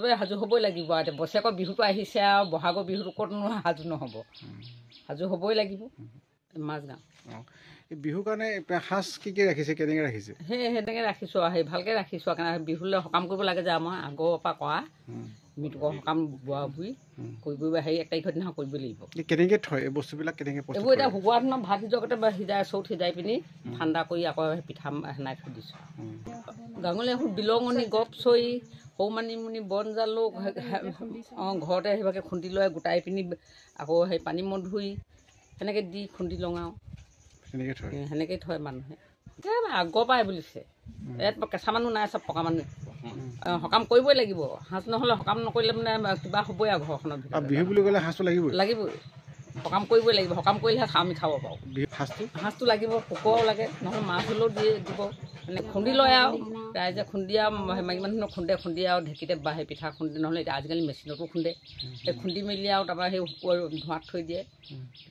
চবেই সাজু হ'বই লাগিব আৰু বছৰেকৰ বিহুটো আহিছে আৰু বহাগৰ বিহুটো ক'তনো সাজু নহ'ব সাজু হ'বই লাগিব মাজগাঁও এই বিহুৰ কাৰণে সাজ কি ৰাখিছে কেনেকৈ ৰাখিছে সেনেকৈ ৰাখিছোঁ আৰু সেই ভালকৈ ৰাখিছোঁ আৰু বিহুলৈ সকাম কৰিব লাগে যে আমাৰ আগৰ পৰা কৰা মৃতকৰ সকাম বুঢ়া বুঢ়ী কৰিব হেৰি 1 তাৰিখৰ দিনাখন কৰিব লাগিব কেনেকৈ থয় এই বস্তুবিলাক কেনেকৈ এইবোৰ এতিয়া শুকুৱাৰ দিনত ভাত সিজোৱাতে সিজাই চৌত সিজাই পিনি ঠাণ্ডা কৰি আকৌ পিঠা সেনাই থৈ দিছোঁ গাঙলীয়া বিলঙনি গপ চৰি সৌ মানিমুনি বন জালুক ঘৰতে সেইভাগে খুন্দি লৈ গোটাই পিনি আকৌ সেই পানী মধুৰি সেনেকৈ দি খুন্দি লগাওঁ সেনেকৈ থয় মানুহে একেবাৰে আগৰ পৰাই বুলিছে ইয়াত কেঁচা মানুহ নাই চব পকা মানুহ সকাম কৰিবই লাগিব সাজ নহ'লে সকাম নকৰিলে মানে কিবা হ'বই আৰু ঘৰখনৰ ভিতৰত বিহু বুলি ক'লে সাজটো লাগিবই সকাম কৰিবই লাগিব সকাম কৰিলেহে আমি খাব পাৰোঁ সাজটো লাগিব কুকুৰাও লাগে নহ'লে মাছ হ'লেও দিব মানে খুন্দি লয় আৰু ৰাইজে খুন্দি আৰু মাইকী মানুহক খুন্দি আৰু ঢেঁকীতে সেই পিঠা খুন্দি নহ'লে এতিয়া আজিকালি মেচিনতো খুন্দে সেই খুন্দি মেলি আৰু তাৰপৰা সেই ধোঁৱাত থৈ দিয়ে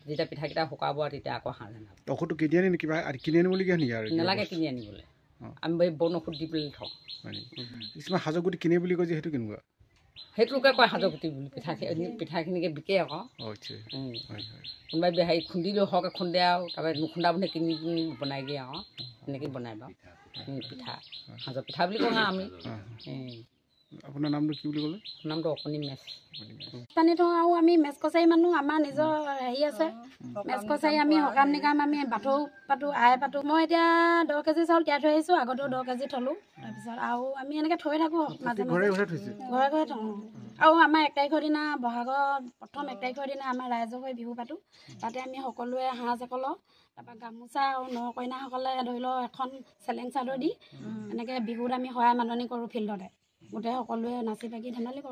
যেতিয়া পিঠাকেইটা শুকাব আৰু তেতিয়া আকৌ সাজ ঔষধটো কিনি আনি কিবা কিনি আনিবলগীয়া নেকি আৰু নেলাগে কিনি আনিবলৈ আমি বন ঔষধ দি পেলাই থওঁ কিছুমান সাজৰ গুটি কিনে বুলি কয় যে সেইটো কেনেকুৱা সেইটোকে কয় সাজৰ গুটি বুলি পিঠাখিনিকে বিকে আকৌ কোনোবাই হেৰি খুন্দিলেও সৰহকৈ খুন্দে আৰু তাৰপৰা নুখুন্দা বুলি কিনি কিনি বনাই দিয়ে আৰু সেনেকৈ বনাই বাৰু পিঠা সাজৰ পিঠা বুলি কওঁ আমি আপোনাৰ নামটো কি বুলি ক'লে নামটো অকণি মেচ পানী থওঁ আৰু আমি মেচ কছাৰী মানুহ আমাৰ নিজৰ হেৰি আছে মেচ কছাৰী আমি সকাম নিকাম আমি বাথৌ পাতোঁ আই পাতোঁ মই এতিয়া 10 কেজি চাউল তিয়াই থৈ আহিছোঁ আগতেও 10 কেজি থলোঁ তাৰপিছত আৰু আমি এনেকৈ থৈ থাকোঁ মাজে মাজে ঘৰে থওঁ আৰু আমাৰ 1 তাৰিখৰ দিনা বহাগৰ প্ৰথম 1 তাৰিখৰ দিনা আমাৰ ৰাইজৰ হৈ বিহু পাতোঁ তাতে আমি সকলোৱে সাজ এক লওঁ তাৰপৰা গামোচা আৰু নকইনাসকলে ধৰি লওক এখন চেলেং চাদৰ দি এনেকৈ বিহুত আমি সহায় মাননি কৰোঁ ফিল্ডতে গোটেই সকলোৱে নাচি বাগি ধেমালি কৰোঁ